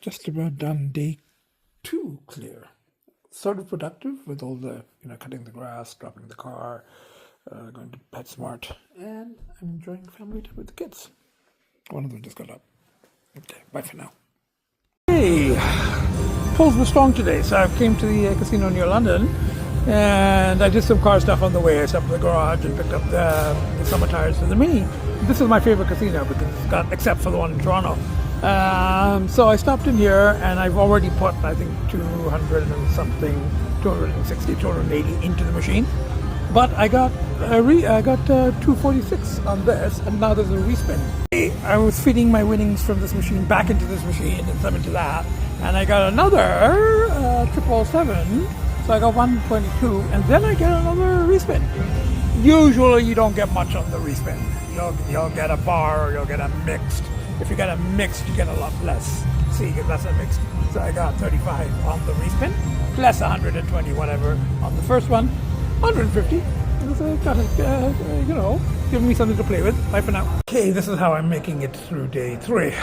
just about done day 2 clear. Sort of productive with all the, cutting the grass, dropping the car, going to PetSmart, and I'm enjoying family time with the kids. One of them just got up. Okay, bye for now. Hey, pulls were strong today, so I came to the casino near London, and I did some car stuff on the way. I stopped at the garage and picked up the summer tires for the Mini. This is my favorite casino because it's got, except for the one in Toronto. So I stopped in here, and I've already put, I think, 200 and something, 260, 280 into the machine. But I got 246 on this, and now there's a respin. I was feeding my winnings from this machine back into this machine and some into that, and I got another 777. So I got 122, and then I get another respin. Usually you don't get much on the respin. You'll get a bar or you'll get a mixed. If you get a mixed, you get a lot less. See, you get less than mixed. So I got 35 on the respin, plus 120 whatever on the first one. 150. So got it, giving me something to play with. Bye for now. Okay, this is how I'm making it through day 3.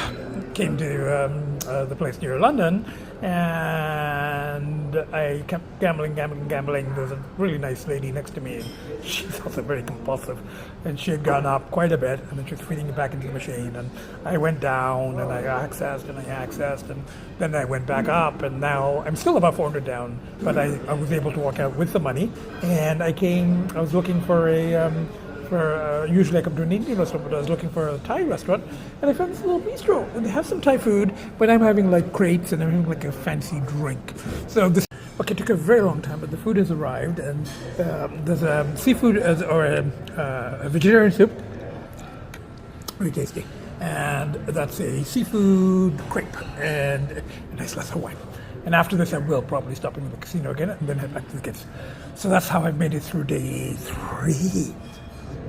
Came to the place near London, and I kept gambling. There's a really nice lady next to me, and she's also very compulsive, and she had gone up quite a bit, and then she was feeding it back into the machine, and I went down, and I accessed, and then I went back up, and now I'm still about 400 down, but I was able to walk out with the money, and I was looking for usually I come to an Indian restaurant, but I was looking for a Thai restaurant, and I found this little bistro, and they have some Thai food, but I'm having like crepes, and I'm having like a fancy drink. So this, okay, it took a very long time, but the food has arrived, and there's a seafood or a vegetarian soup, very tasty, and that's a seafood crepe and a nice glass of wine. And after this, I will probably stop in the casino again and then head back to the kids. So that's how I've made it through day 3.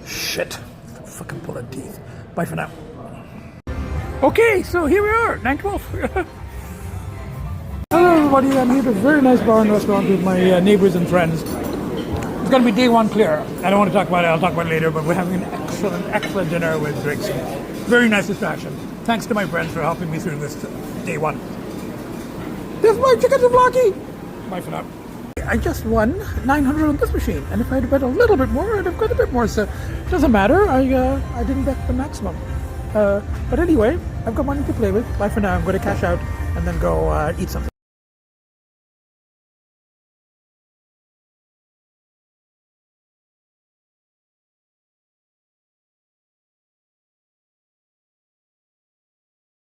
Shit, fucking pulling teeth. Bye for now. Okay, so here we are, 9:12. Hello everybody, I'm here at a very nice bar and restaurant with my neighbors and friends. It's going to be day 1 clear. I don't want to talk about it, I'll talk about it later, but we're having an excellent dinner with drinks. Very nice distraction. Thanks to my friends for helping me through this day 1. There's my chicken souvlaki. Bye for now. I just won 900 on this machine, and if I had bet a little bit more, I'd have got a bit more, so it doesn't matter. I didn't bet the maximum. But anyway, I've got money to play with. Bye for now. I'm going to cash out and then go eat something.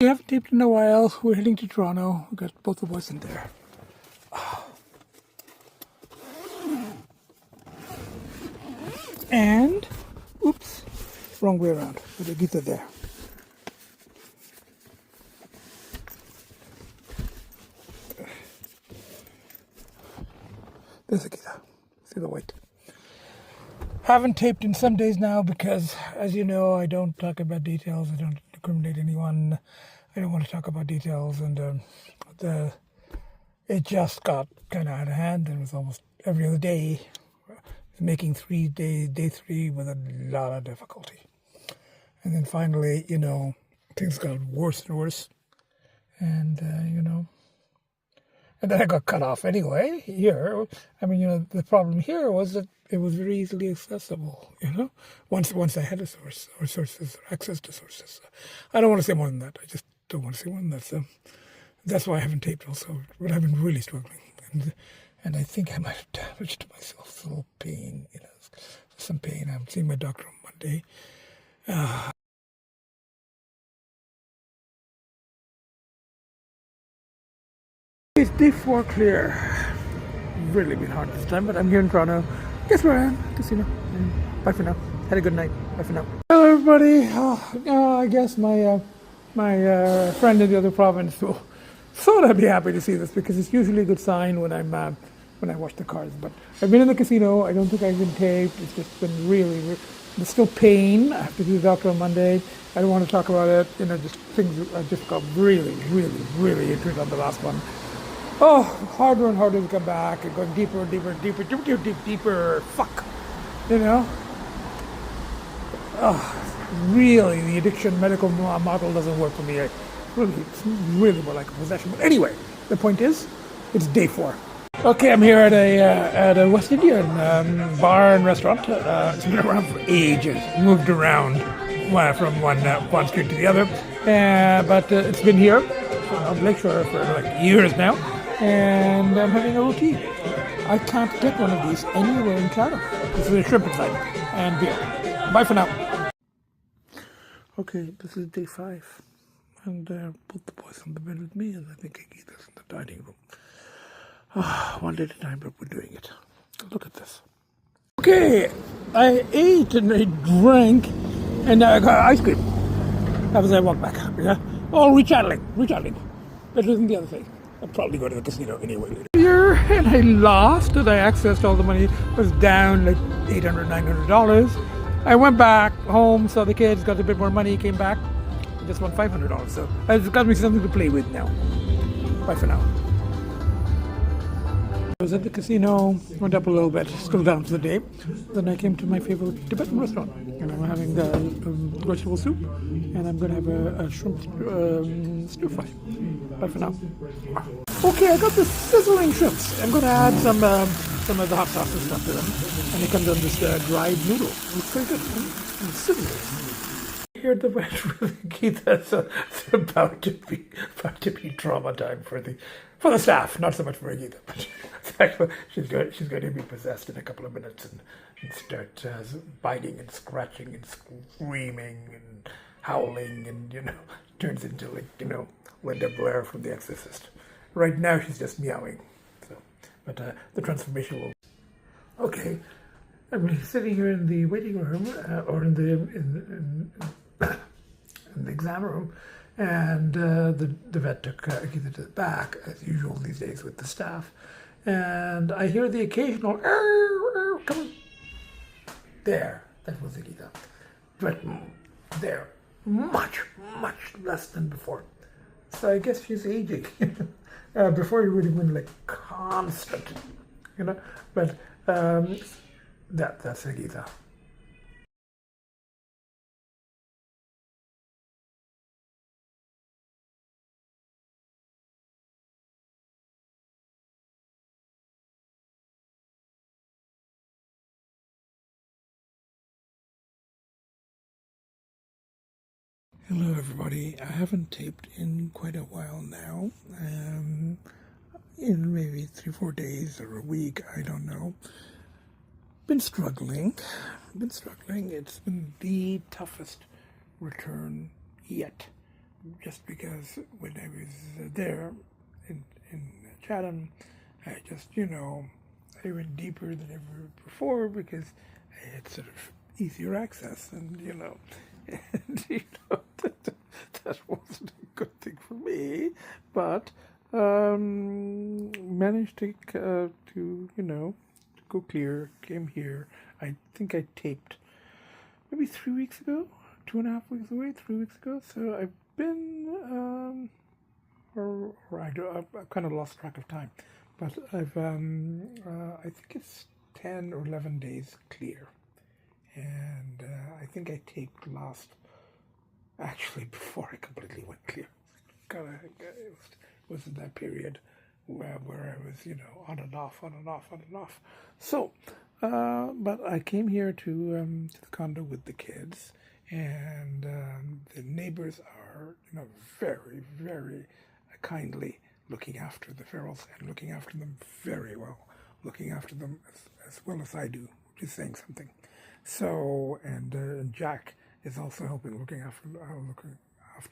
We haven't taped in a while. We're heading to Toronto. We've got both the boys in there. And, oops, wrong way around. But the geese are there. There's a geese. See the white. Haven't taped in some days now because, as you know, I don't talk about details. I don't incriminate anyone. I don't want to talk about details. And it just got kind of out of hand. It was almost every other day. Making day 3 with a lot of difficulty. And then finally, things got worse and worse. And, and then I got cut off anyway here. I mean, the problem here was that it was very easily accessible, once I had a source or sources or access to sources. I don't want to say more than that. I just don't want to say more than that. So that's why I haven't taped also, but I've been really struggling. And I think I might have damaged myself. A little pain, some pain. I'm seeing my doctor on Monday. It's day 4 clear. Really been hard this time, but I'm here in Toronto. Guess where I am? Casino. Bye for now. Had a good night. Bye for now. Hello, everybody. I guess my friend in the other province will sort of be happy to see this because it's usually a good sign when I watch the cars. But I've been in the casino. I don't think I've been taped. It's just been really, there's still pain. I have to do the doctor on Monday. I don't want to talk about it. Just things I just got really into it on the last one. Oh, harder and harder to come back and going deeper and deeper. Fuck. Oh, really, the addiction medical model doesn't work for me. It's really more like a possession. But anyway, the point is, it's day 4. Okay, I'm here at a West Indian bar and restaurant. It's been around for ages. Moved around from one street to the other, but it's been here on Lakeshore for like years now, and I'm having a roti. I can't get one of these anywhere in Canada. This is a shrimp inside and beer. Bye for now. Okay, this is day 5, and both the boys on the bed with me, and I think Agita's in the dining room. One day at a time, but we're doing it. Look at this. Okay, I ate and I drank, and I got ice cream. As I walk back, yeah? Oh, rechanneling. Better than the other thing. I'll probably go to the casino anyway later. Here, and I lost, and I accessed all the money. It was down like $800, $900. I went back home, saw the kids, got a bit more money, came back, and just won $500. So it's got me something to play with now. Bye for now. I was at the casino, went up a little bit, still down for the day. Then I came to my favorite Tibetan restaurant, and I'm having vegetable soup, and I'm going to have a shrimp stir fry. Bye for now. Okay, I got the sizzling shrimps. I'm going to add some of the hot sauce and stuff to them, and it comes on this dried noodle. It's very good. And sizzling. Here the wet with Geeta, so it's about to be drama time for the staff, not so much for Geeta, but actually she's going to be possessed in a couple of minutes and start biting and scratching and screaming and howling, and turns into Linda Blair from The Exorcist. Right now she's just meowing, so but the transformation will. Okay, I'm sitting here in the waiting room or in the exam room, and the vet took Geeta to the back, as usual these days with the staff, and I hear the occasional come on. There, that was Geeta, but there, much less than before. So I guess she's aging. Before it would have been like constant, but that's Geeta. Hello everybody, I haven't taped in quite a while now, in maybe 3-4 days or a week, I don't know. Been struggling, it's been the toughest return yet, just because when I was there in Chatham, I just, I went deeper than ever before because I had sort of easier access, and that wasn't a good thing for me, but managed to go clear. Came here. I think I taped maybe 3 weeks ago, 2.5 weeks away, 3 weeks ago. So I've been I've kind of lost track of time, but I've I think it's 10 or 11 days clear. And I think I taped last, actually before I completely went clear. It was in that period where I was, on and off. So, but I came here to the condo with the kids, and the neighbors are, very, very kindly looking after the ferals and looking after them very well, looking after them as well as I do, which is saying something. So, and Jack is also helping looking after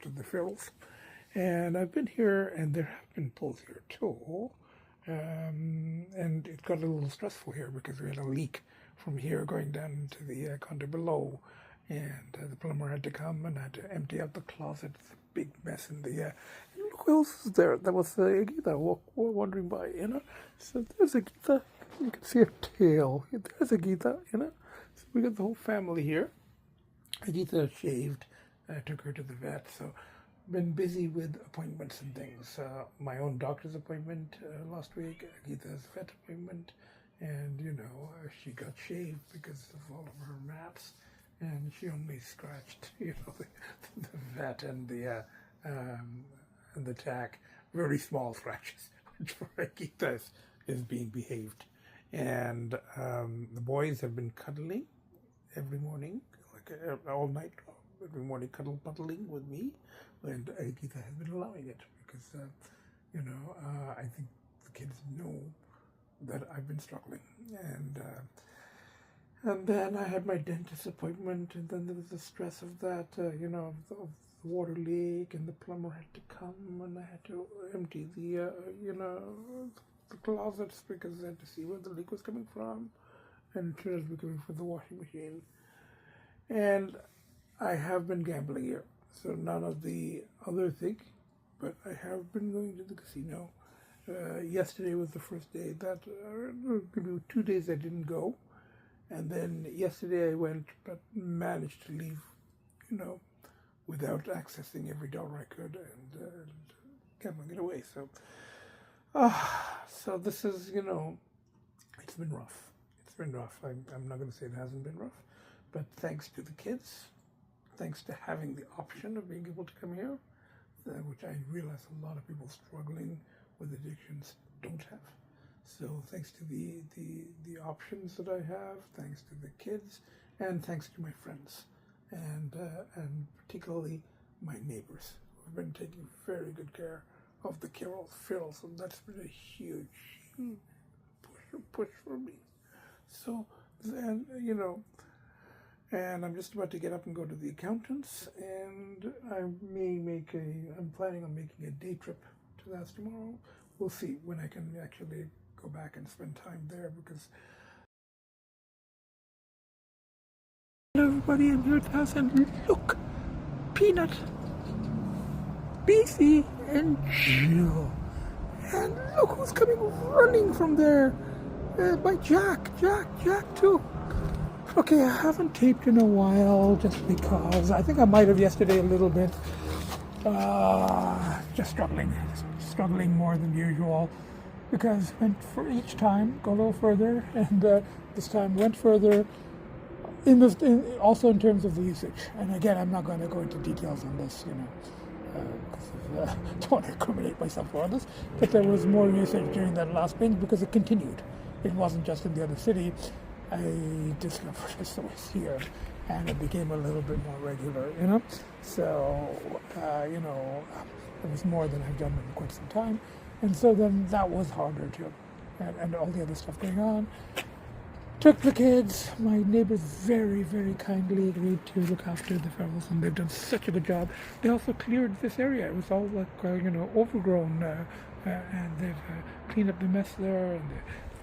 the ferals. And I've been here, and there have been pulls here too. And it got a little stressful here because we had a leak from here going down to the condo below, and the plumber had to come and had to empty out the closet. It's a big mess in the. Look who else is there? That was Geeta wandering by, So there's Geeta. You can see her tail. There's Geeta, So we got the whole family here. Geeta shaved. I took her to the vet, so been busy with appointments and things. My own doctor's appointment last week, Geeta's vet appointment, and she got shaved because of all of her mats, and she only scratched the vet and the and the jack, very small scratches, which for Akita is being behaved. And the boys have been cuddling every morning, like all night, every morning cuddling with me, and Akita has been allowing it because, I think the kids know that I've been struggling. And then I had my dentist appointment, and then there was the stress of that, of the water leak, and the plumber had to come, and I had to empty the closets because I had to see where the leak was coming from, and it was coming from the washing machine. And I have been gambling here, so none of the other thing, but I have been going to the casino. Yesterday was the first day that, 2 days I didn't go. And then yesterday I went, but managed to leave, without accessing every dollar I could and gambling it away. So this is, it's been rough. It's been rough. I'm not going to say it hasn't been rough, but thanks to the kids, thanks to having the option of being able to come here, which I realize a lot of people struggling with addictions don't have. So thanks to the options that I have, thanks to the kids, and thanks to my friends, and particularly my neighbors, who've been taking very good care of the Phils, and that's been a huge push for me. So then, and I'm just about to get up and go to the accountant's, and I'm planning on making a day trip to the house tomorrow. We'll see when I can actually go back and spend time there, because hello everybody, I'm here at the house, and look, Peanut, Beefy, and Jill, and look who's coming running from there, by Jack too. Okay, I haven't taped in a while just because I think I might have yesterday a little bit, just struggling more than usual, because went for each time, go a little further, and this time went further, also in terms of the usage. And again, I'm not going to go into details on this, because I don't want to incriminate myself for this, but there was more usage during that last binge because it continued. It wasn't just in the other city. I discovered it was here, and it became a little bit more regular, So, it was more than I've done in quite some time. And so then that was harder too, and all the other stuff going on. Took the kids. My neighbors very, very kindly agreed to look after the Ferals, and they've done such a good job. They also cleared this area. It was all like, overgrown, and they've cleaned up the mess there, and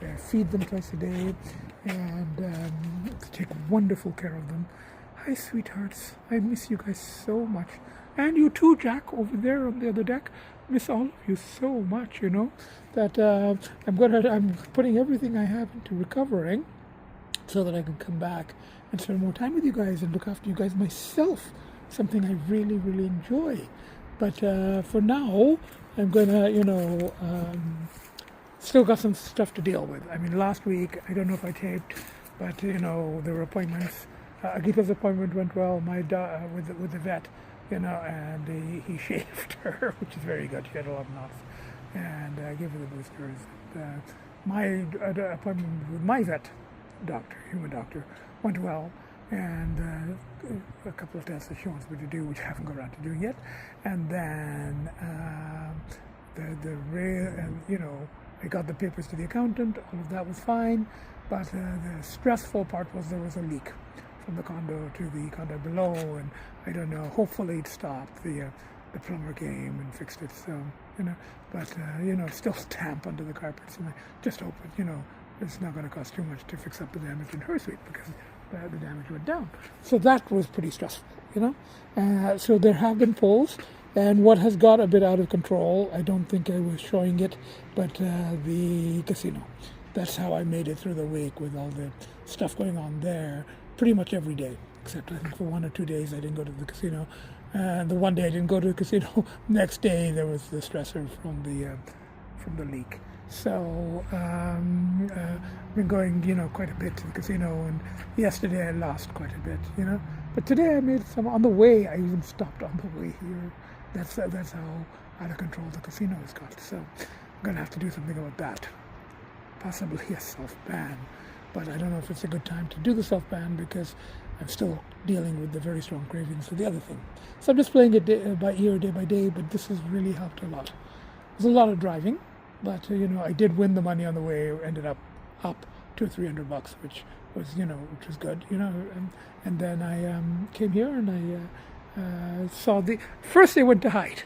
they feed them twice a day, and take wonderful care of them. Hi, sweethearts. I miss you guys so much. And you too, Jack, over there on the other deck. Miss all of you so much, that I'm putting everything I have into recovering so that I can come back and spend more time with you guys and look after you guys myself, something I really, really enjoy. But for now, I'm gonna, still got some stuff to deal with. I mean, last week, I don't know if I taped, but, there were appointments. Agita's appointment went well, with the vet, and he shaved her, which is very good. She had a lot of knots, and gave her the boosters. My appointment with my vet doctor, human doctor, went well, and a couple of tests that she wants me to do, which I haven't got around to doing yet. And then I got the papers to the accountant. All of that was fine, but the stressful part was there was a leak from the condo to the condo below, and I don't know, hopefully it stopped. The plumber came and fixed it, so, but, it's still damp under the carpets, and I just hope it, it's not going to cost too much to fix up the damage in her suite, because the damage went down. So that was pretty stressful, so there have been pulls, and what has got a bit out of control, I don't think I was showing it, but the casino. That's how I made it through the week with all the stuff going on there, pretty much every day, except I think for 1 or 2 days I didn't go to the casino. And the one day I didn't go to the casino, next day there was the stressor from the leak. So I've been going, quite a bit to the casino, and yesterday I lost quite a bit, But today I made some on the way. I even stopped on the way here. That's how out of control the casino has got. So I'm going to have to do something about that. Possibly a self-ban. But I don't know if it's a good time to do the self-ban because I'm still dealing with the very strong cravings for the other thing. So I'm just playing it by ear, day by day, but this has really helped a lot. There's a lot of driving, but I did win the money on the way. Ended up $200 or $300, which was which was good. And then I came here and I saw first they went to hide,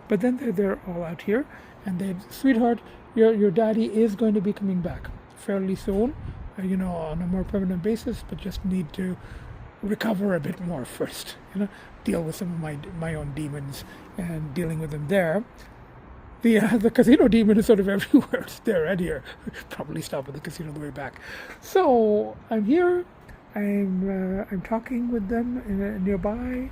but then they're all out here, and they, sweetheart, your daddy is going to be coming back fairly soon, on a more permanent basis, but just need to recover a bit more first, deal with some of my own demons, and dealing with them there. The casino demon is sort of everywhere. It's there and here. Probably stop at the casino on the way back. So I'm here. I'm talking with them nearby.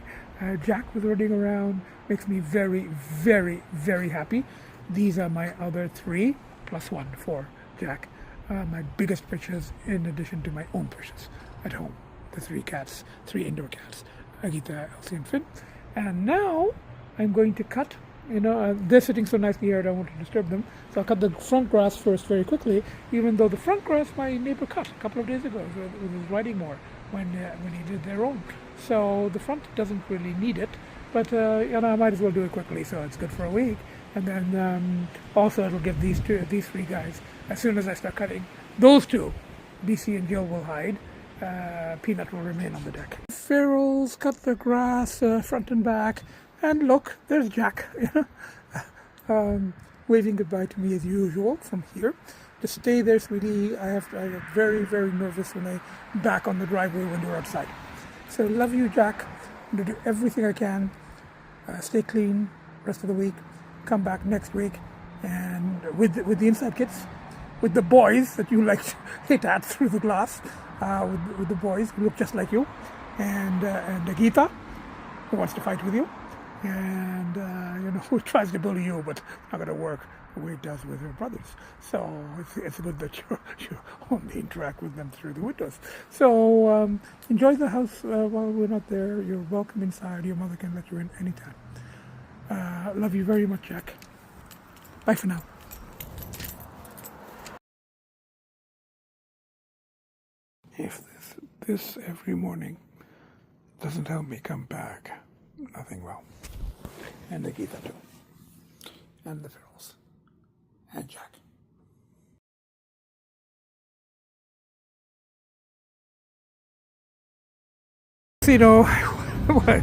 Jack was running around. Makes me very, very, very happy. These are my other 3 plus 1 for Jack. My biggest purchase, in addition to my own purchase at home. The 3 cats, 3 indoor cats, Agita, Elsie, and Finn. And now I'm going to cut. They're sitting so nicely here, I don't want to disturb them. So I'll cut the front grass first very quickly, even though the front grass my neighbor cut a couple of days ago. So it was riding more when he did their own. So the front doesn't really need it, but I might as well do it quickly, so it's good for a week. And then also it'll give these 3 guys, as soon as I start cutting, those 2, BC and Jill will hide. Peanut will remain on the deck. Ferals cut the grass front and back, and look, there's Jack, waving goodbye to me as usual from here. Just stay there, sweetie. I get very, very nervous when I back on the driveway when you're outside. So love you, Jack. I'm going to do everything I can. Stay clean rest of the week. Come back next week, and with the inside kids, with the boys that you like to hit at through the glass, with the boys who look just like you, and Agita, who wants to fight with you, and who tries to bully you, but not going to work the way it does with her brothers. So it's good that you only interact with them through the windows. So enjoy the house while we're not there. You're welcome inside. Your mother can let you in anytime. Love you very much, Jack. Bye for now. If this every morning doesn't help me come back, nothing will. And Nikita too. And the Ferals. And Jack.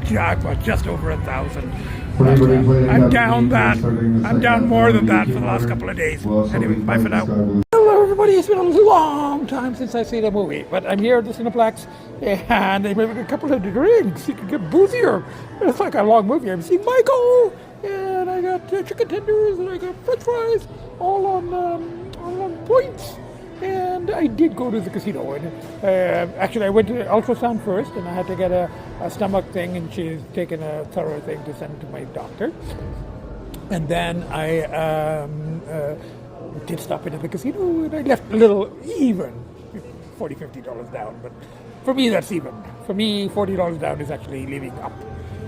Jack was just over 1,000. I'm down more than that for the last couple of days. Anyway, bye for now. Hello everybody, it's been a long time since I've seen a movie, but I'm here at the Cineplex and they made a couple of drinks. You can get boozier. It's like a long movie. I'm seeing Michael, and I got chicken tenders, and I got french fries, all on points. And I did go to the casino. And, actually, I went to ultrasound first, and I had to get a stomach thing, and she's taken a thorough thing to send to my doctor. And then I did stop into the casino, and I left a little even, $40, $50 down. But for me, that's even. For me, $40 down is actually leaving up.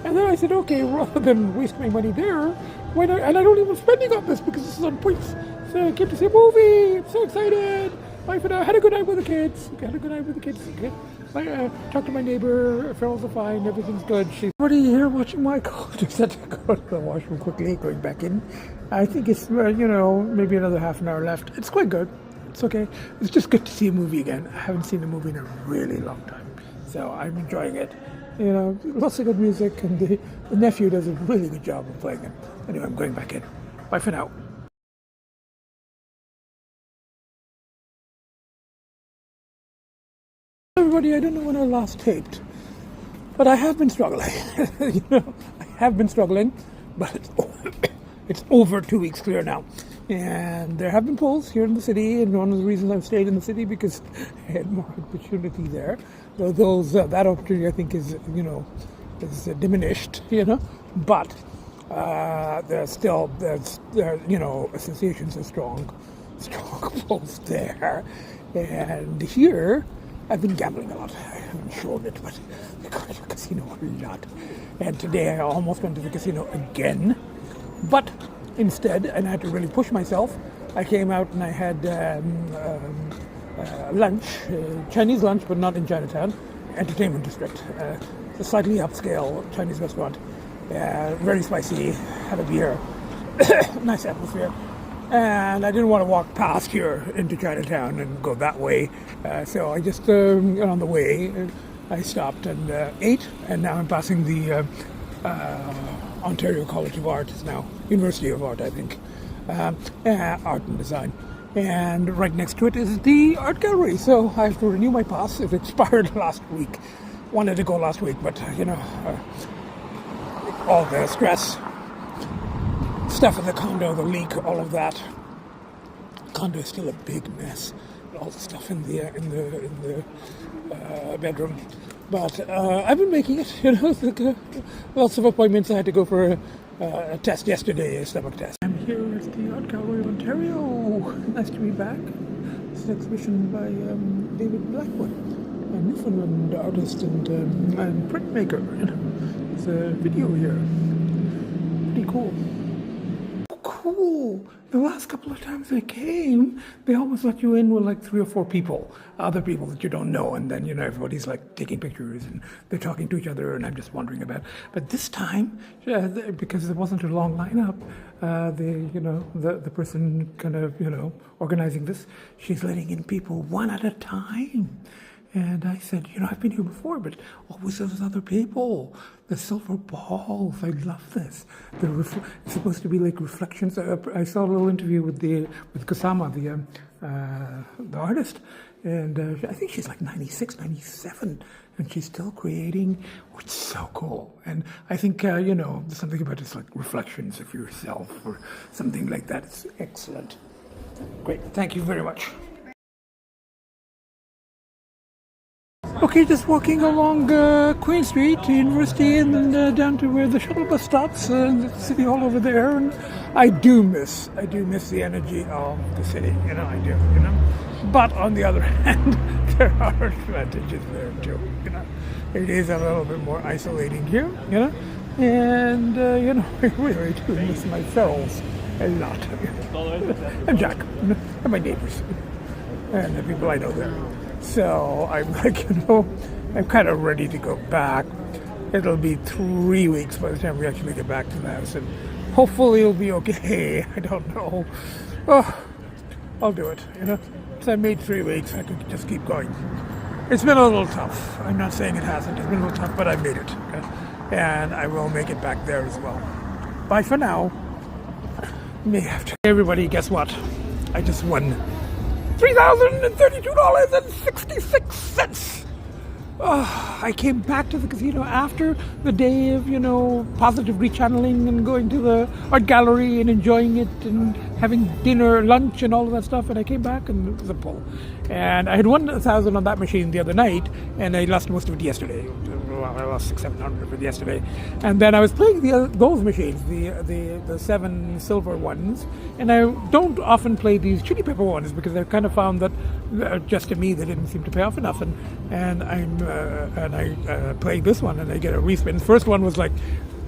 And then I said, okay, rather than waste my money there, why not? And I don't even spending on this because this is on points. So I came to see a movie. I'm so excited. Bye for now. Had a good night with the kids. Okay. I talked to my neighbor. Ferals are fine. Everything's good. Everybody here watching Michael. Just had to go to the washroom quickly, going back in. I think it's, maybe another half an hour left. It's quite good. It's okay. It's just good to see a movie again. I haven't seen a movie in a really long time. So I'm enjoying it. Lots of good music, and the nephew does a really good job of playing it. Anyway, I'm going back in. Bye for now. Everybody, I don't know when I last taped, but I have been struggling. I have been struggling, but it's over 2 weeks clear now. And there have been polls here in the city, and one of the reasons I've stayed in the city because I had more opportunity there. Though that opportunity, I think, is diminished. But there's associations are strong polls there. And here, I've been gambling a lot. I haven't shown it, but I go to the casino a lot. And today I almost went to the casino again. But instead, and I had to really push myself, I came out and I had lunch, Chinese lunch, but not in Chinatown, entertainment district. It's a slightly upscale Chinese restaurant. Very spicy, had a beer, nice atmosphere. And I didn't want to walk past here into Chinatown and go that way. So I just, on the way, I stopped and ate. And now I'm passing the Ontario College of Art, is now University of Art, I think. Art and design. And right next to it is the art gallery. So I have to renew my pass. It expired last week. Wanted to go last week, but, all the stress, stuff in the condo, the leak, all of that. The condo is still a big mess. All the stuff in the bedroom, but I've been making it. Lots of appointments. I had to go for a test yesterday, a stomach test. I'm here at the Art Gallery of Ontario. Nice to be back. It's an exhibition by David Blackwood, a Newfoundland artist and printmaker. There's a video here. Pretty cool. Cool. The last couple of times I came, they always let you in with like 3 or 4 people, other people that you don't know, and then everybody's like taking pictures and they're talking to each other, and I'm just wondering about. But this time, because there wasn't a long lineup, the person kind of organizing this, she's letting in people one at a time. And I said, I've been here before, but always those other people. The silver balls, I love this. It's supposed to be like reflections. I saw a little interview with Kusama, the artist, and I think she's like 96, 97, and she's still creating. It's so cool. And I think, there's something about this, like reflections of yourself or something like that. It's excellent. Great. Thank you very much. Okay, just walking along Queen Street to University and then down to where the shuttle bus stops, the City Hall over there. And I do miss the energy of the city, I do, But on the other hand, there are advantages there too, It is a little bit more isolating here, And, I really do miss my ferals a lot. And Jack, and my neighbors, and the people I know there. So I'm like, I'm kind of ready to go back. It'll be 3 weeks by the time we actually get back to the house, and hopefully it'll be okay. I don't know. Oh, I'll do it, So I made 3 weeks. I could just keep going. It's been a little tough. I'm not saying it hasn't. It's been a little tough, but I made it. And I will make it back there as well. Bye for now. May have to. Everybody, guess what? I just won $3,032.66. I came back to the casino after the day of, positive rechanneling and going to the art gallery and enjoying it and having dinner, lunch, and all of that stuff. And I came back and it was a pull. And I had won 1,000 on that machine the other night, and I lost most of it yesterday. I lost 600-700 of it yesterday. And then I was playing those machines, the 7 silver ones. And I don't often play these chili pepper ones because I kind of found that just to me they didn't seem to pay off enough. And I played this one and I get a respin. The first one was like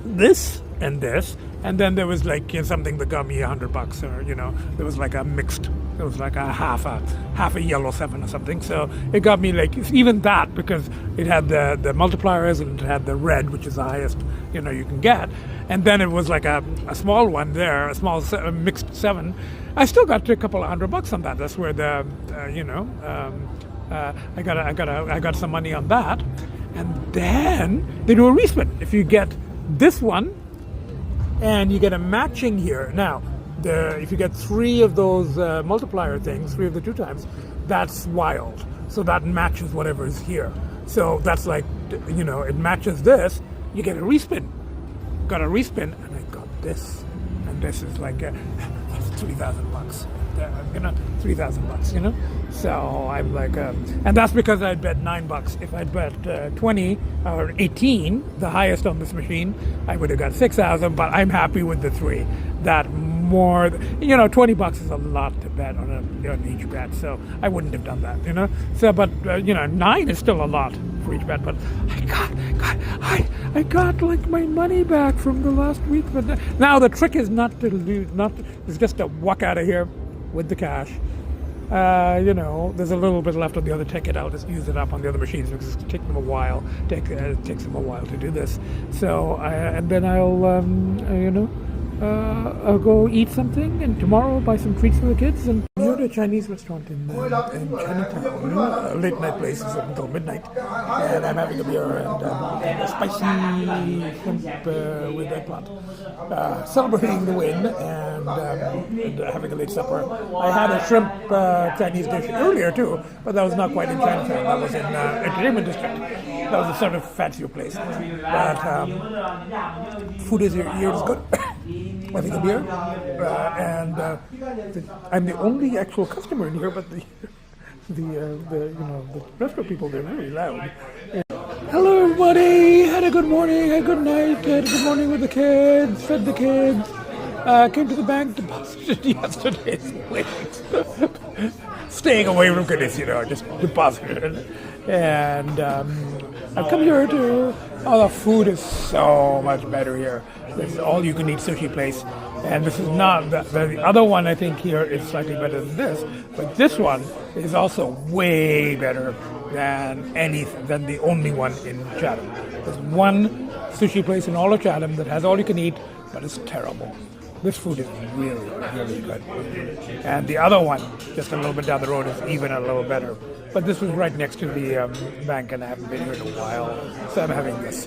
this and this, and then there was like something that got me $100, or there was like a mixed. It was like a half a yellow 7 or something. So it got me like even that, because it had the multipliers and it had the red, which is the highest you can get. And then it was like a small one there, a small mixed 7. I still got a couple of $100 on that. That's where the I got some money on that. And then they do a respin. If you get this one and you get a matching here now. If you get 3 of those multiplier things, 3 of the 2 times, that's wild. So that matches whatever is here. So that's like, it matches this. You get a respin. Got a respin, and I got this. And this is like, that's $3,000. $3,000, So I'm like, and that's because I'd bet $9. If I'd bet 20 or 18, the highest on this machine, I would have got 6,000. But I'm happy with the 3. That more, 20 bucks is a lot to bet on each bet, so I wouldn't have done that, So, but, 9 is still a lot for each bet, but I got like my money back from the last week. But now the trick is not to lose, is just to walk out of here with the cash. There's a little bit left on the other ticket. I'll just use it up on the other machines because it takes them a while. It takes them a while to do this. So, and then I'll go eat something, and tomorrow buy some treats for the kids. And we're at a Chinese restaurant in Chinatown, a late night place, it's open until midnight, and I'm having a beer and a spicy shrimp with eggplant, celebrating the win and having a late supper. I had a shrimp Chinese dish earlier too, but that was not quite in Chinatown. That was in Entertainment District. That was a sort of fancier place. But food is here is good. Having a beer, and I'm the only actual customer in here, but the restaurant people, they're very loud. Hello everybody, had a good morning, had a good night, had a good morning with the kids, fed the kids, came to the bank, deposited yesterday's wage. Staying away from goodness, just deposited. And I've come here the food is so much better here. This is all you can eat sushi place. And this is not, the other one I think here is slightly better than this, but this one is also way better than the only one in Chatham. There's one sushi place in all of Chatham that has all you can eat, but it's terrible. This food is really, really good. And the other one, just a little bit down the road, is even a little better. But this was right next to the bank, and I haven't been here in a while. So I'm having this,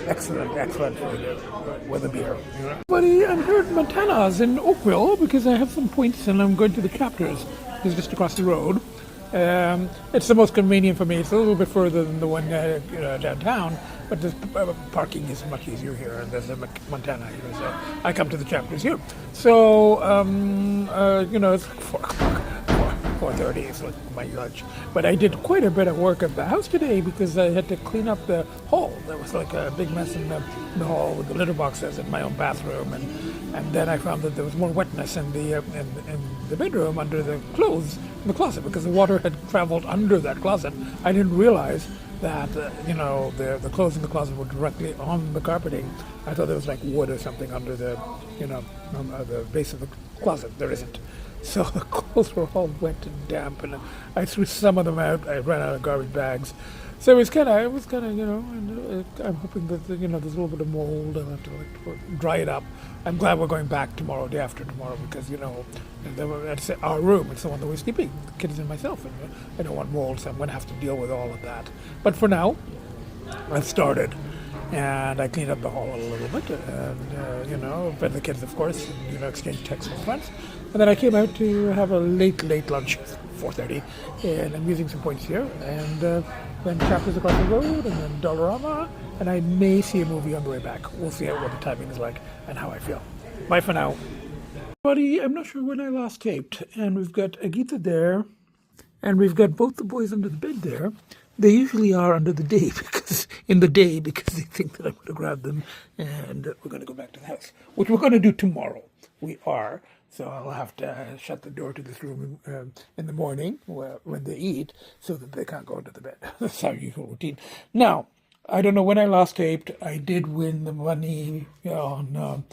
excellent food with a beer. Buddy, I'm here at Montana's in Oakville because I have some points and I'm going to the Chapters. It's just across the road. It's the most convenient for me. It's a little bit further than the one downtown, but the parking is much easier here, and there's a Montana here, so I come to the Chapters here. So, it's 4 o'clock. 4:30 is like my lunch. But I did quite a bit of work at the house today because I had to clean up the hall. There was like a big mess in the hall with the litter boxes in my own bathroom, and then I found that there was more wetness in the bedroom under the clothes in the closet because the water had traveled under that closet. I didn't realize that the clothes in the closet were directly on the carpeting. I thought there was like wood or something under the the base of the closet. There isn't. So the clothes were all wet and damp, and I threw some of them out. I ran out of garbage bags. So it was kind of, and I'm hoping that, there's a little bit of mold and I have to dry it up. I'm glad we're going back tomorrow, day after tomorrow, because, it's our room. It's the one that we're sleeping, the kids and myself, and I don't want mold, so I'm going to have to deal with all of that. But for now, I've started. And I cleaned up the hall a little bit, and, fed the kids, of course, and, exchanged texts with friends. And then I came out to have a late lunch, 4:30, and I'm using some points here. And then Chapters across the road, and then Dollarama, and I may see a movie on the way back. We'll see what the timing is like and how I feel. Bye for now. Buddy, I'm not sure when I last taped, and we've got Agita there, and we've got both the boys under the bed there. They usually are under the day because they think that I'm going to grab them and we're going to go back to the house, which we're going to do tomorrow. We are. So I'll have to shut the door to this room in the morning when they eat so that they can't go into the bed. That's our usual routine. Now, I don't know when I last taped. I did win the money on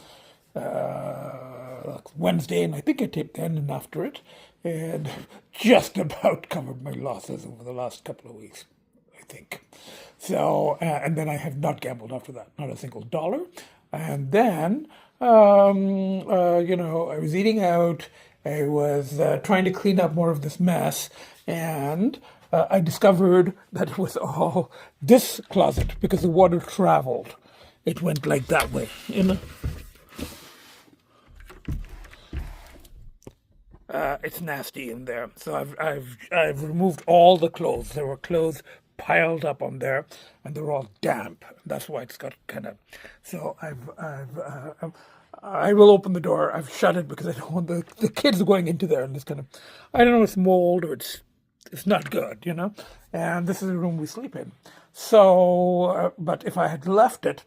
Wednesday, and I think I taped then and after it, and just about covered my losses over the last couple of weeks, I think. So, and then I have not gambled after that, not a single dollar. And then, I was eating out. I was trying to clean up more of this mess, and I discovered that it was all this closet because the water traveled. It went like that way, It's nasty in there. So I've removed all the clothes. There were clothes piled up on there, and they're all damp. That's why it's got kind of. So I will open the door. I've shut it because I don't want the kids going into there and this kind of. I don't know. It's mold or it's not good, And this is the room we sleep in. So, but if I had left it,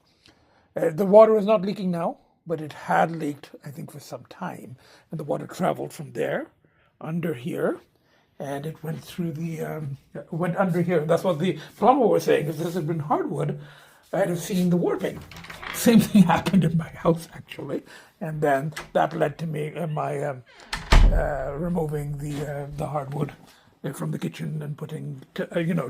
the water is not leaking now. but it had leaked, I think, for some time, and the water traveled from there under here, and it went through went under here. That's what the plumber was saying. If this had been hardwood, I'd have seen the warping. Same thing happened in my house, actually, and then that led to me my removing the hardwood from the kitchen and putting,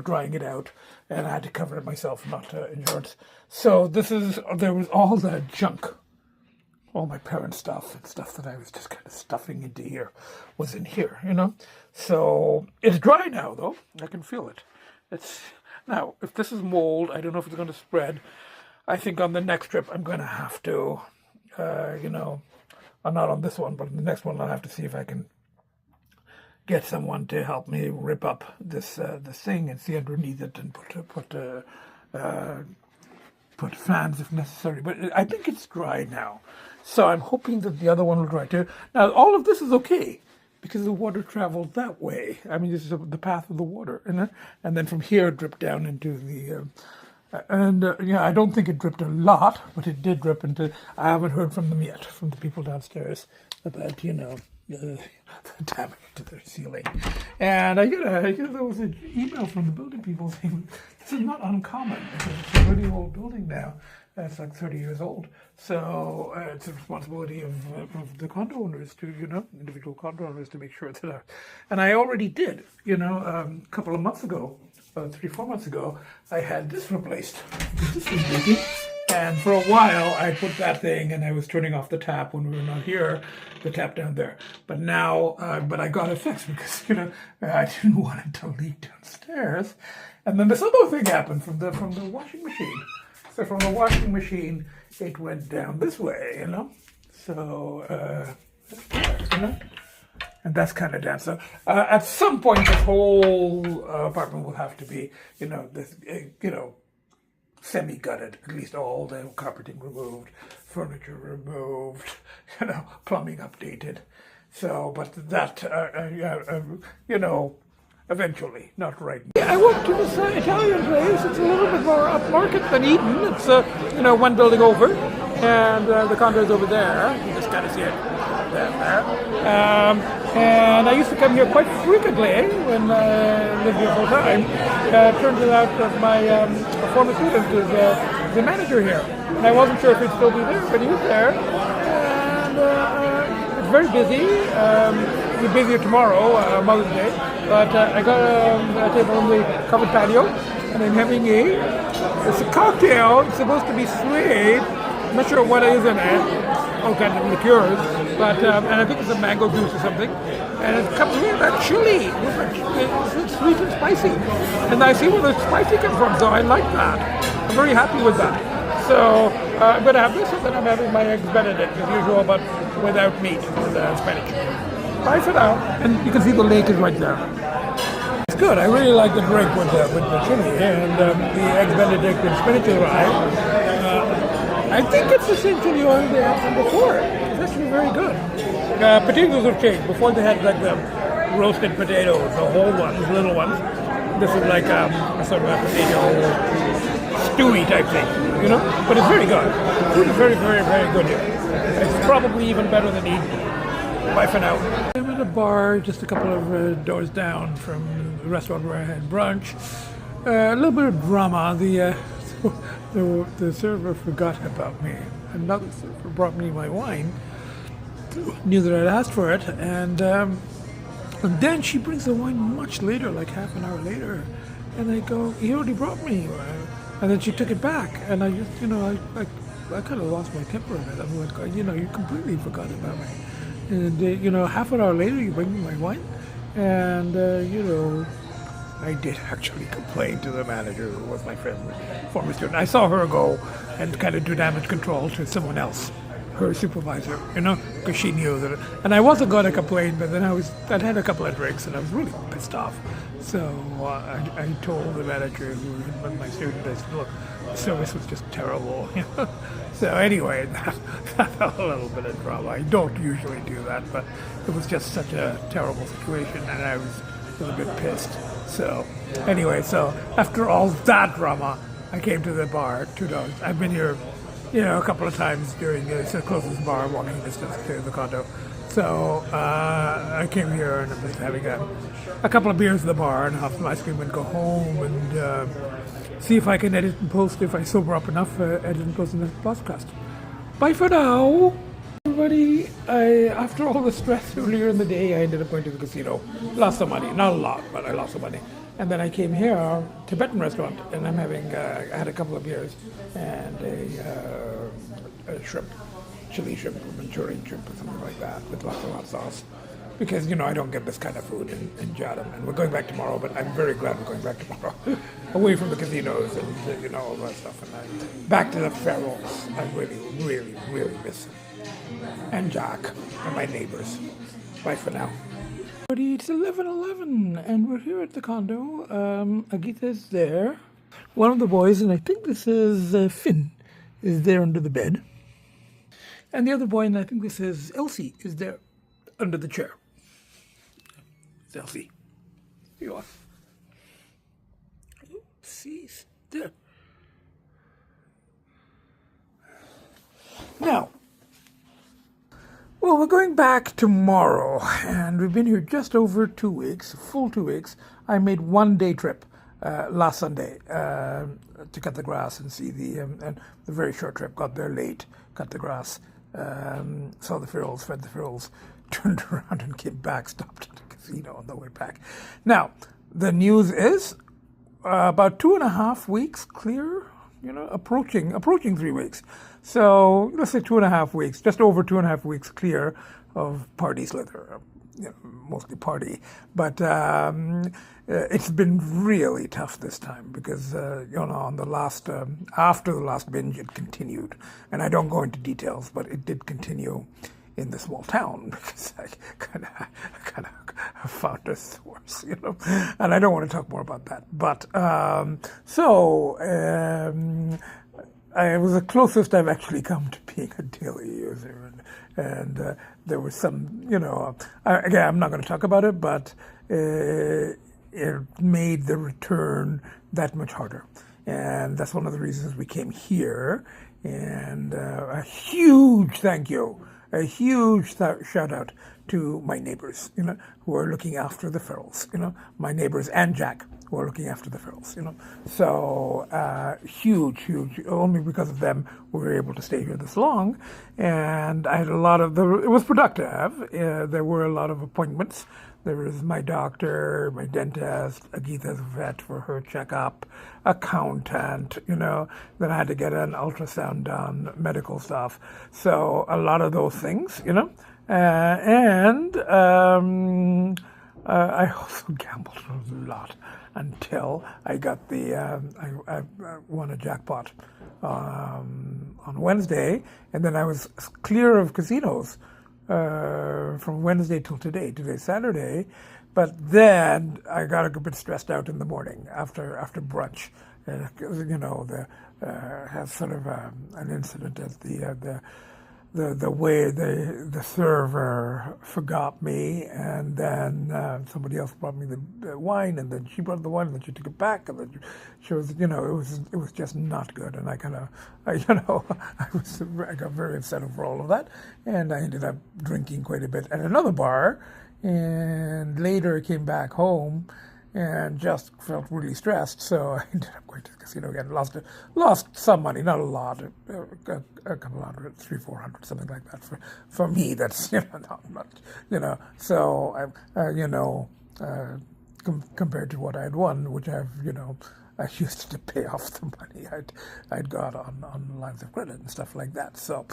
drying it out, and I had to cover it myself, not insurance. So there was all that junk, all my parents' stuff and stuff that I was just kind of stuffing into here was in here, So it's dry now, though. I can feel it. Now, if this is mold, I don't know if it's going to spread. I think on the next trip I'm going to have to, not on this one, but on the next one I'll have to see if I can get someone to help me rip up this thing and see underneath it and put fans if necessary. But I think it's dry now, so I'm hoping that the other one will dry too. Now all of this is okay because the water traveled that way. I mean, this is the path of the water, and then from here it dripped down into the. I don't think it dripped a lot, but it did drip into. I haven't heard from them yet, from the people downstairs, about the damage to their ceiling. And there was an email from the building people saying this is not uncommon because it's a really old building now. It's like 30 years old. So it's a responsibility of the condo owners to, individual condo owners to make sure that. And I already did, a couple of months ago, 3-4 months ago, I had this replaced. This was leaking. And for a while, I put that thing and I was turning off the tap when we were not here, the tap down there. But now, I got it fixed because, I didn't want it to leak downstairs. And then this other thing happened from the washing machine. So from the washing machine, it went down this way, So, and that's kind of down. So at some point, this whole apartment will have to be, semi-gutted, at least all the carpeting removed, furniture removed, plumbing updated. So, but that, eventually, not right now. Yeah, I went to this Italian place. It's a little bit more upmarket than Eden. It's, one building over, and the condo is over there. You just kind of see it there. And I used to come here quite frequently when I lived here full time. Turns out that my former student is the manager here. And I wasn't sure if he'd still be there, but he was there. And it's very busy. It'll be busier tomorrow, Mother's Day. But I got a table on the covered patio, and I'm having it's a cocktail. It's supposed to be sweet. I'm not sure what is in it. All kinds of liqueurs. But, and I think it's a mango juice or something. And it comes with that chili. It's sweet and spicy. And I see where the spicy comes from, so I like that. I'm very happy with that. So I'm going to have this, and then I'm having my eggs Benedict as usual, but without meat, with spinach. Bye for now. And you can see the lake is right there. It's good. I really like the drink with the chili and the eggs Benedict and spinach rye. I think it's the same chili oil they had from before. It's actually very good. Potatoes have changed. Before they had like the roasted potatoes, the whole ones, little ones. This is like a sort of a potato stewy type thing, But it's very good. Food is very, very, very good here. It's probably even better than Eden. Bye for now. I'm at a bar just a couple of doors down from the restaurant where I had brunch. A little bit of drama. The server forgot about me. Another server brought me my wine. Knew that I'd asked for it, and then she brings the wine much later, like half an hour later, and I go, "He already brought me," and then she took it back, and I just, I kind of lost my temper a bit. I'm like, you completely forgot about me, and half an hour later you bring me my wine, and I did actually complain to the manager, who was my friend, former student. I saw her go and kind of do damage control to someone else, her supervisor, because she knew that. And I wasn't going to complain, but then I'd had a couple of drinks and I was really pissed off. So I told the manager, who was my student, I said, "Look, the service was just terrible." So anyway, that felt a little bit of drama. I don't usually do that, but it was just such a terrible situation, and I was a bit pissed. So anyway, so after all that drama, I came to the bar $2. I've been here a couple of times during it's the closest bar walking distance to the condo. So I came here and I'm just having a couple of beers at the bar and have some ice cream and go home and see if I can edit and post, if I sober up enough, edit and post in the podcast. Bye for now, everybody. After all the stress earlier in the day, I ended up going to the casino. Lost some money, not a lot, but I lost some money. And then I came here, Tibetan restaurant, and I'm having, I had a couple of beers and a shrimp, chili shrimp or Manchurian shrimp or something like that with lots of hot sauce. Because, I don't get this kind of food in Chatham. And we're going back tomorrow, but I'm very glad we're going back tomorrow. Away from the casinos and, all that stuff. And back to the ferals. I really, really, really miss them. And Jack and my neighbors. Bye for now. It's 11:11 and we're here at the condo. Agita's there. One of the boys, and I think this is Finn, is there under the bed. And the other boy, and I think this is Elsie, is there under the chair. It's Elsie. Here you are. Oopsies. There. Now, well, we're going back tomorrow, and we've been here just over 2 weeks, full 2 weeks. I made 1 day trip last Sunday to cut the grass and see and the very short trip. Got there late, cut the grass, saw the ferals, fed the ferals, turned around and came back, stopped at the casino on the way back. Now, the news is about 2.5 weeks clear, approaching 3 weeks. So let's say 2.5 weeks, just over 2.5 weeks clear of party slither, mostly party. But it's been really tough this time because, on the last, after the last binge, it continued. And I don't go into details, but it did continue in the small town because I kind of found a source, and I don't want to talk more about that. But I was the closest I've actually come to being a daily user, and there was some, again, I'm not going to talk about it, but it made the return that much harder, and that's one of the reasons we came here. And a huge thank you. A huge shout out to my neighbors, who are looking after the ferals, my neighbors and Jack, who are looking after the ferals, So huge. Only because of them we were able to stay here this long. And I had it was productive. There were a lot of appointments. There was my doctor, my dentist, Agita's vet for her checkup, accountant, then I had to get an ultrasound done, medical stuff. So a lot of those things, and I also gambled a lot until I got I won a jackpot on Wednesday, and then I was clear of casinos from Wednesday till today. Today's Saturday, but then I got a bit stressed out in the morning after brunch. Had sort of an incident at the way the server forgot me, and then somebody else brought me the wine, and then she brought the wine, and then she took it back, and then she was, it was just not good, and I got very upset over all of that, and I ended up drinking quite a bit at another bar, and later came back home and just felt really stressed, so I ended up going to the casino again. Lost some money, not a lot, a couple hundred, 300-400, something like that. For me, that's not much, So compared to what I had won, which I used to pay off the money I'd got on lines of credit and stuff like that. So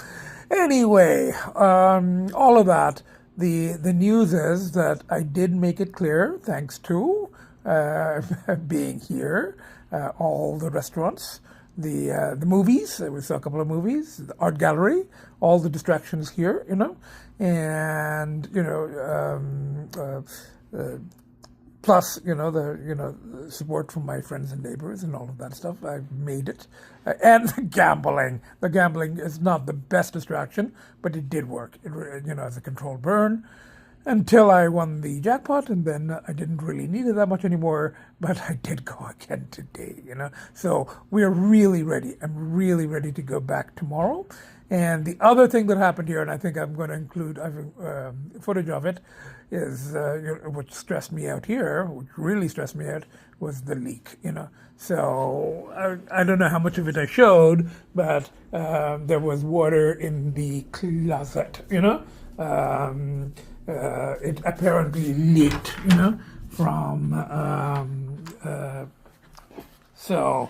anyway, all of that. The news is that I did make it clear, thanks to being here, all the restaurants, the movies. We saw a couple of movies, the art gallery, all the distractions here, and plus the support from my friends and neighbors and all of that stuff. I've made it, and the gambling. The gambling is not the best distraction, but it did work. It as a controlled burn. until I won the jackpot, and then I didn't really need it that much anymore, but I did go again today, So we're really ready. I'm really ready to go back tomorrow. And the other thing that happened here, and I think I'm going to include footage of it, is which stressed me out here, which really stressed me out, was the leak. So I don't know how much of it I showed, but there was water in the closet, it apparently leaked, from so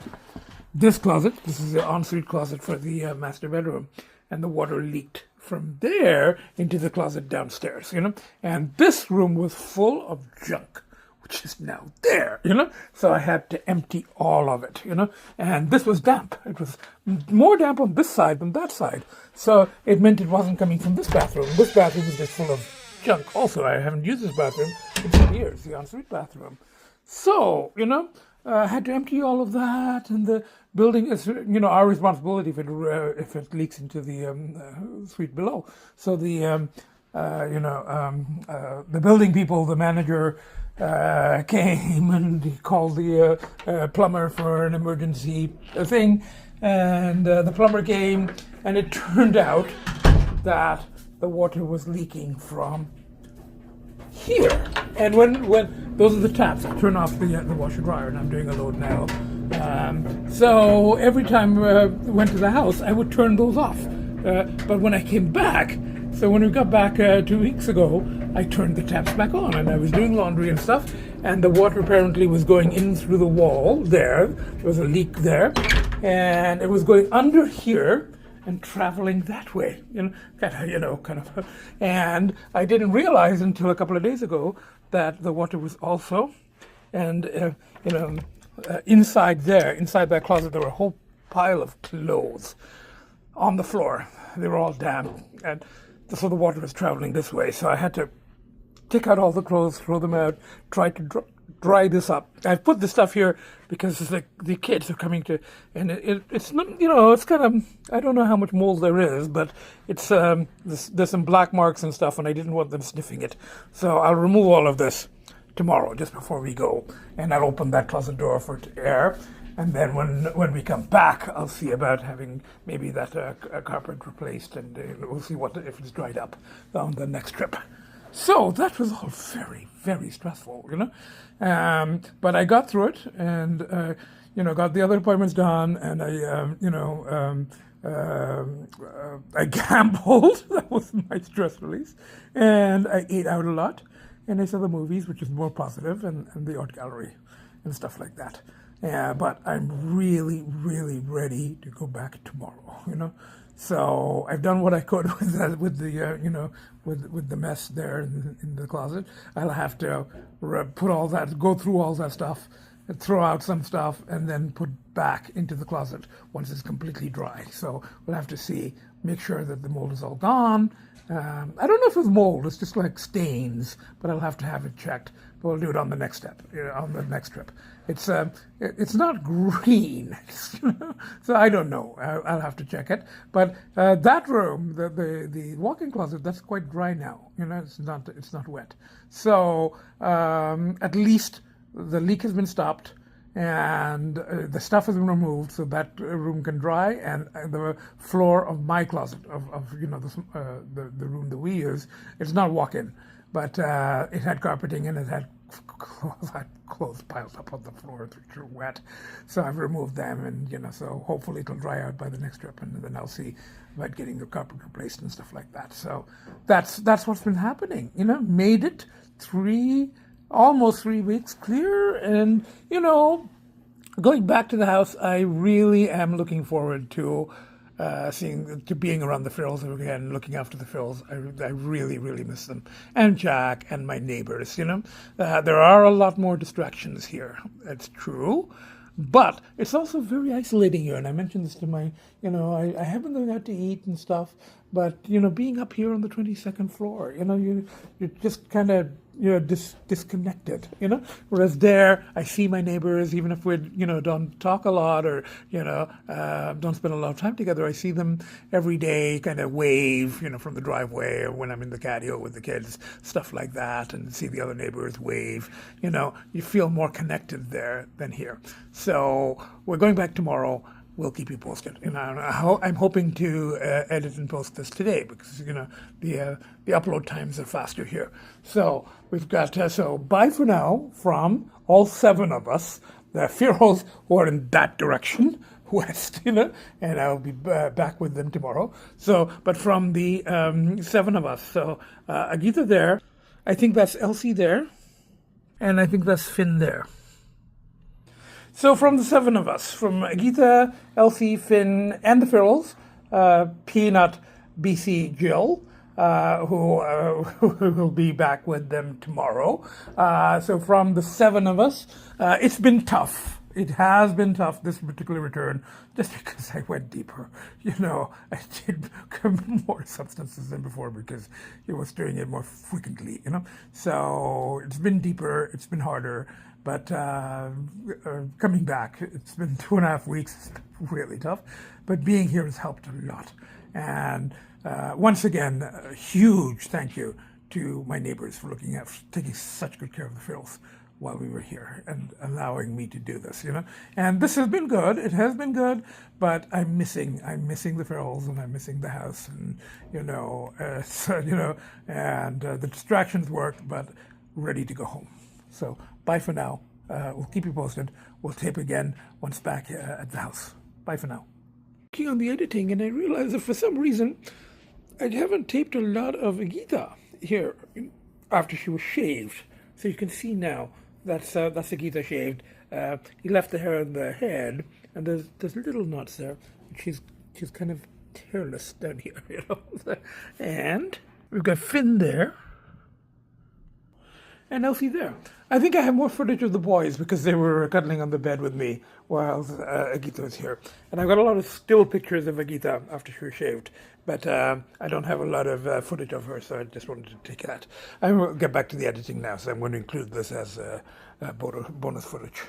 this closet. This is the ensuite closet for the master bedroom, and the water leaked from there into the closet downstairs, and this room was full of junk, which is now there, so I had to empty all of it, and this was damp. It was more damp on this side than that side, so it meant it wasn't coming from this bathroom. This bathroom is just full of junk. Also, I haven't used this bathroom in 10 years, the ensuite bathroom. So, I had to empty all of that, and the building is, our responsibility if it leaks into the suite below. So the building people, the manager came and he called the plumber for an emergency thing, and the plumber came, and it turned out that the water was leaking from here. And when those are the taps, I turn off the washer dryer, and I'm doing a load now. So every time I went to the house, I would turn those off. But when I came back, so when we got back 2 weeks ago, I turned the taps back on, and I was doing laundry and stuff, and the water apparently was going in through the wall there. There was a leak there, and it was going under here and traveling that way, and I didn't realize until a couple of days ago that the water was also, and inside that closet, there were a whole pile of clothes on the floor. They were all damp, and so the water was traveling this way. So I had to take out all the clothes, throw them out, try to dry this up. I put the stuff here because it's like the kids are coming to, and it's not, it's kind of, I don't know how much mold there is, but it's there's some black marks and stuff, and I didn't want them sniffing it. So I'll remove all of this tomorrow, just before we go, and I'll open that closet door for air. And then when we come back, I'll see about having maybe that carpet replaced, and we'll see if it's dried up on the next trip. So that was all very, very stressful, but I got through it, and got the other appointments done, and I gambled. That was my stress release, and I ate out a lot, and I saw the movies, which is more positive, and the art gallery and stuff like that. Yeah, but I'm really, really ready to go back tomorrow, So I've done what I could with the mess there in the closet. I'll have to go through all that stuff, throw out some stuff, and then put back into the closet once it's completely dry. So we'll have to make sure that the mold is all gone. I don't know if it's mold, it's just like stains, but I'll have to have it checked. But we'll do it on the next step, on the next trip. It's not green, so I don't know. I'll have to check it. But that room, the walk-in closet, that's quite dry now. It's not wet. So at least the leak has been stopped, and the stuff has been removed, so that room can dry. And the floor of my closet, the room that we use, it's not walk-in, but it had carpeting, and it had clothes piled up on the floor, which are wet. So I've removed them, and so hopefully it'll dry out by the next trip, and then I'll see about getting the carpet replaced and stuff like that. So that's what's been happening. Made it almost 3 weeks clear, and going back to the house, I really am looking forward to being around the Phils again, looking after the Phils. I really, really miss them, and Jack and my neighbors. There are a lot more distractions here. It's true, but it's also very isolating here. And I mentioned this to my, I haven't gone out to eat and stuff, but being up here on the 22nd floor, you're just kind of disconnected, Whereas there, I see my neighbors, even if we, don't talk a lot or, don't spend a lot of time together. I see them every day, kind of wave, from the driveway or when I'm in the patio with the kids, stuff like that, and see the other neighbors wave. You feel more connected there than here. So we're going back tomorrow. We'll keep you posted. I'm hoping to edit and post this today because the upload times are faster here. So we've got so bye for now from all 7 of us. The Fearholes who are in that direction, west, and I'll be back with them tomorrow. So, but from the 7 of us, so Agita there, I think that's Elsie there, and I think that's Finn there. So from the 7 of us, from Agita, Elsie, Finn, and the Firls, Peanut, BC, Jill, who will be back with them tomorrow. So from the 7 of us, it's been tough. It has been tough, this particular return, just because I went deeper. I did more substances than before because he was doing it more frequently, So it's been deeper, it's been harder. But coming back, it's been 2.5 weeks. It's really tough. But being here has helped a lot. And once again, a huge thank you to my neighbors for taking such good care of the Firls while we were here and allowing me to do this, And this has been good. It has been good, but I'm missing the Firls and I'm missing the house and, and the distractions worked, but ready to go home. So bye for now. We'll keep you posted. We'll tape again once back at the house. Bye for now. Working on the editing, and I realized that for some reason I haven't taped a lot of Agita here after she was shaved. So you can see now that's Agita shaved. He left the hair on the head, and there's little knots there. She's kind of hairless down here, And we've got Finn there. And Elsie there. I think I have more footage of the boys because they were cuddling on the bed with me while Agita was here. And I've got a lot of still pictures of Agita after she was shaved. But I don't have a lot of footage of her, so I just wanted to take that. I will get back to the editing now, so I'm going to include this as bonus footage.